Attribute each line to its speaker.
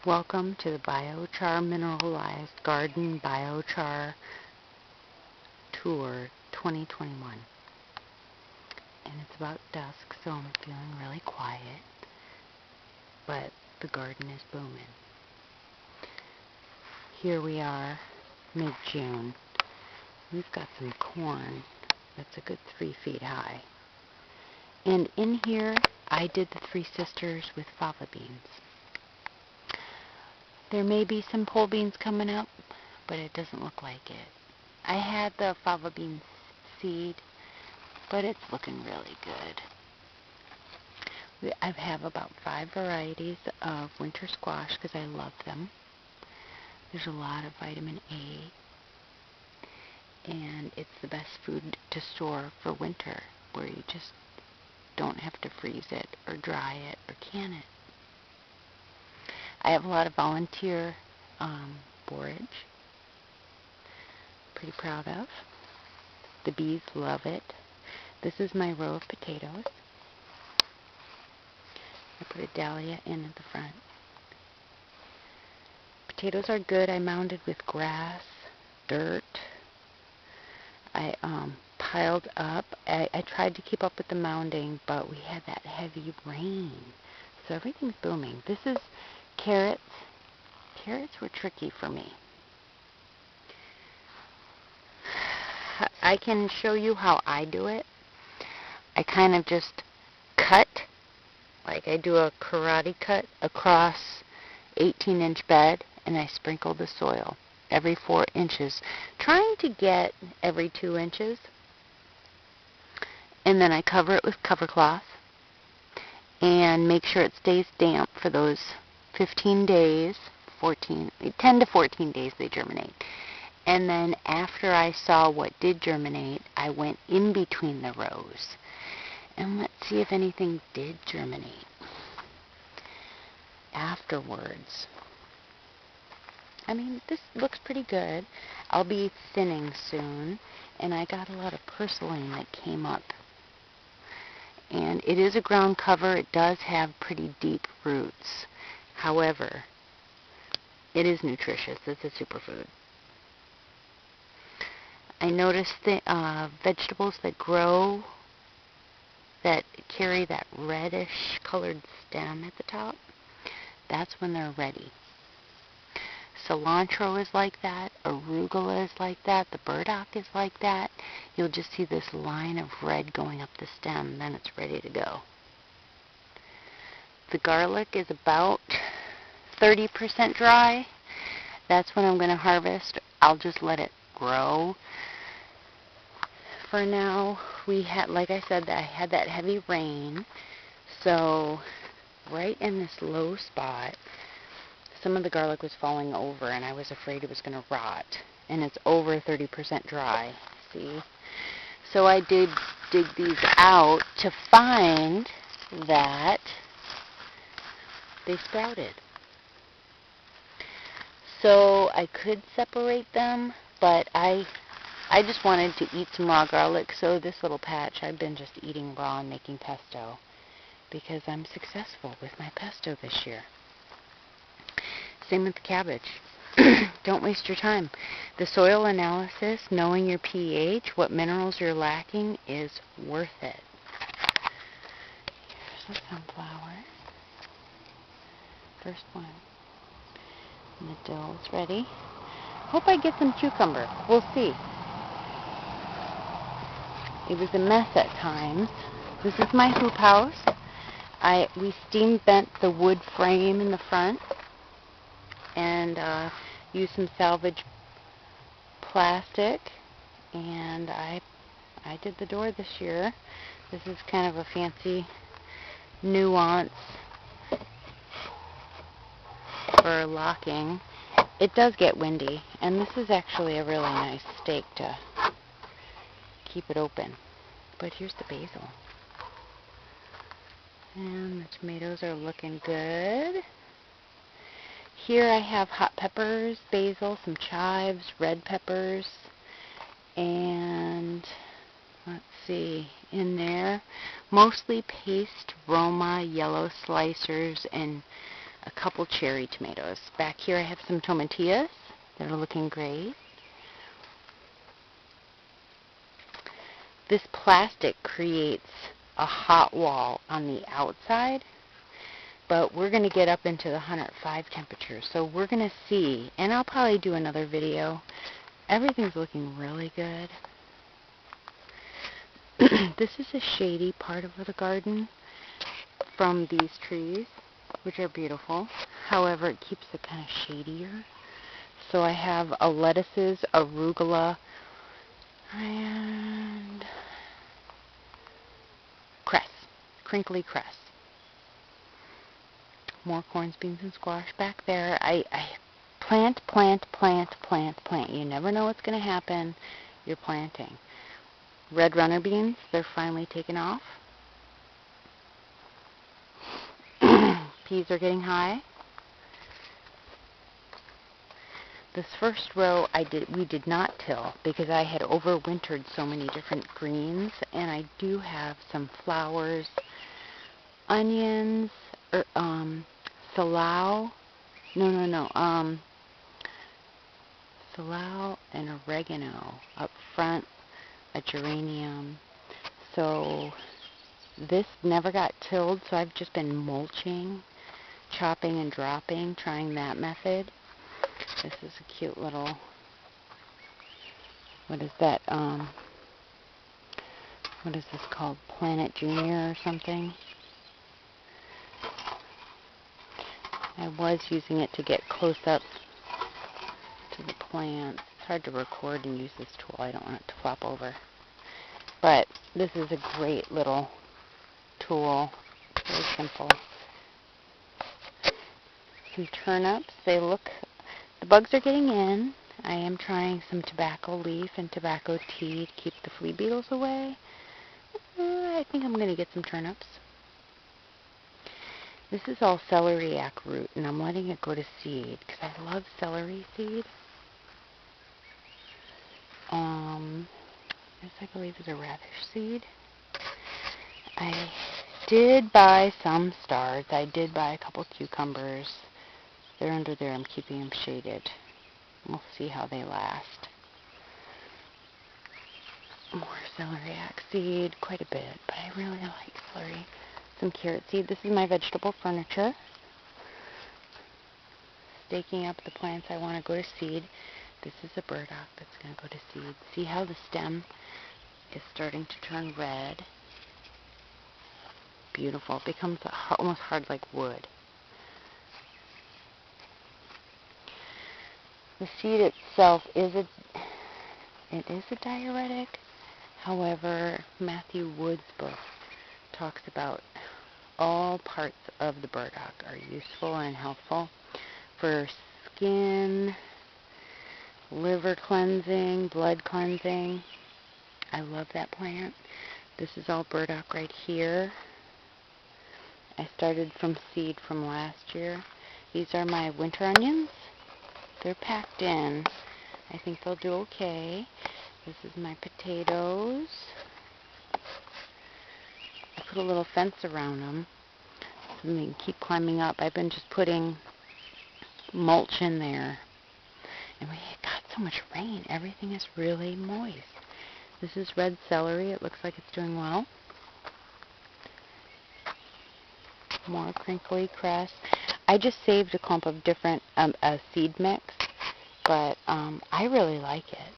Speaker 1: Welcome to the Biochar Mineralized Garden Biochar Tour 2021. And it's about dusk, so I'm feeling really quiet, but the garden is booming. Here we are, mid-June. We've got some corn that's a good 3 feet high. And in here, I did the Three Sisters with fava beans. There may be some pole beans coming up, but it doesn't look like it. I had the fava bean seed, but it's looking really good. I have about 5 varieties of winter squash because I love them. There's a lot of vitamin A, and it's the best food to store for winter, where you just don't have to freeze it or dry it or can it. I have a lot of volunteer forage. Pretty proud of. The bees love it. This is my row of potatoes. I put a dahlia in at the front. Potatoes are good. I mounded with grass, dirt. I piled up. I tried to keep up with the mounding, but we had that heavy rain. So everything's booming. This is carrots. Carrots were tricky for me. I can show you how I do it. I kind of just cut, like I do a karate cut across 18-inch bed, and I sprinkle the soil every 4 inches, trying to get every 2 inches. And then I cover it with cover cloth and make sure it stays damp for those 15 days, 10 to 14 days they germinate. And then after I saw what did germinate, I went in between the rows. And let's see if anything did germinate afterwards. I mean, this looks pretty good. I'll be thinning soon, and I got a lot of purslane that came up. And it is a ground cover. It does have pretty deep roots. However, it is nutritious. It's a superfood. I noticed the vegetables that grow that carry that reddish colored stem at the top, that's when they're ready. Cilantro is like that. Arugula is like that. The burdock is like that. You'll just see this line of red going up the stem, then it's ready to go. The garlic is about 30% dry. That's when I'm going to harvest. I'll just let it grow. For now, we had, like I said, I had that heavy rain, so right in this low spot, some of the garlic was falling over, and I was afraid it was going to rot, and it's over 30% dry, see? So I did dig these out to find that they sprouted. So I could separate them, but I just wanted to eat some raw garlic, so this little patch I've been just eating raw and making pesto because I'm successful with my pesto this year. Same with the cabbage. Don't waste your time. The soil analysis, knowing your pH, what minerals you're lacking, is worth it. Here's the sunflower. First one. And the dill's ready. Hope I get some cucumber. We'll see. It was a mess at times. This is my hoop house. We steam bent the wood frame in the front and used some salvage plastic, and I did the door this year. This is kind of a fancy nuance for locking. It does get windy, and this is actually a really nice stake to keep it open. But here's the basil. And the tomatoes are looking good. Here I have hot peppers, basil, some chives, red peppers, and let's see, in there, mostly paste, Roma, yellow slicers, and a couple cherry tomatoes. Back here I have some tomatillas that are looking great. This plastic creates a hot wall on the outside, but we're going to get up into the 105 temperature, so we're going to see, and I'll probably do another video. Everything's looking really good. This is a shady part of the garden from these trees, which are beautiful. However, it keeps it kind of shadier. So I have a lettuces, arugula, and cress, crinkly cress. More corns, beans, and squash back there. I plant. You never know what's going to happen. You're planting. Red runner beans, they're finally taken off. Peas are getting high. This first row we did not till because I had overwintered so many different greens, and I do have some flowers, onions, cilantro, cilantro and oregano up front, a geranium. So this never got tilled, so I've just been mulching, chopping and dropping, trying that method. This is a cute little, what is that, what is this called, Planet Junior or something? I was using it to get close up to the plant. It's hard to record and use this tool. I don't want it to flop over. But this is a great little tool. Very simple. Some turnips. They look, the bugs are getting in. I am trying some tobacco leaf and tobacco tea to keep the flea beetles away. I think I'm going to get some turnips. This is all celeriac root, and I'm letting it go to seed because I love celery seed. This I believe is a radish seed. I did buy some stars. I did buy a couple cucumbers. They're under there. I'm keeping them shaded. We'll see how they last. More celeriac seed, quite a bit, but I really like celery. Some carrot seed. This is my vegetable furniture. Staking up the plants I want to go to seed. This is a burdock that's going to go to seed. See how the stem is starting to turn red? Beautiful. It becomes almost hard like wood. The seed itself is a diuretic. However, Matthew Wood's book talks about all parts of the burdock are useful and helpful for skin, liver cleansing, blood cleansing. I love that plant. This is all burdock right here. I started from seed from last year. These are my winter onions. They're packed in. I think they'll do okay. This is my potatoes. I put a little fence around them so they can keep climbing up. I've been just putting mulch in there. And we got so much rain. Everything is really moist. This is red celery. It looks like it's doing well. More crinkly cress. I just saved a clump of different seed mix, but I really like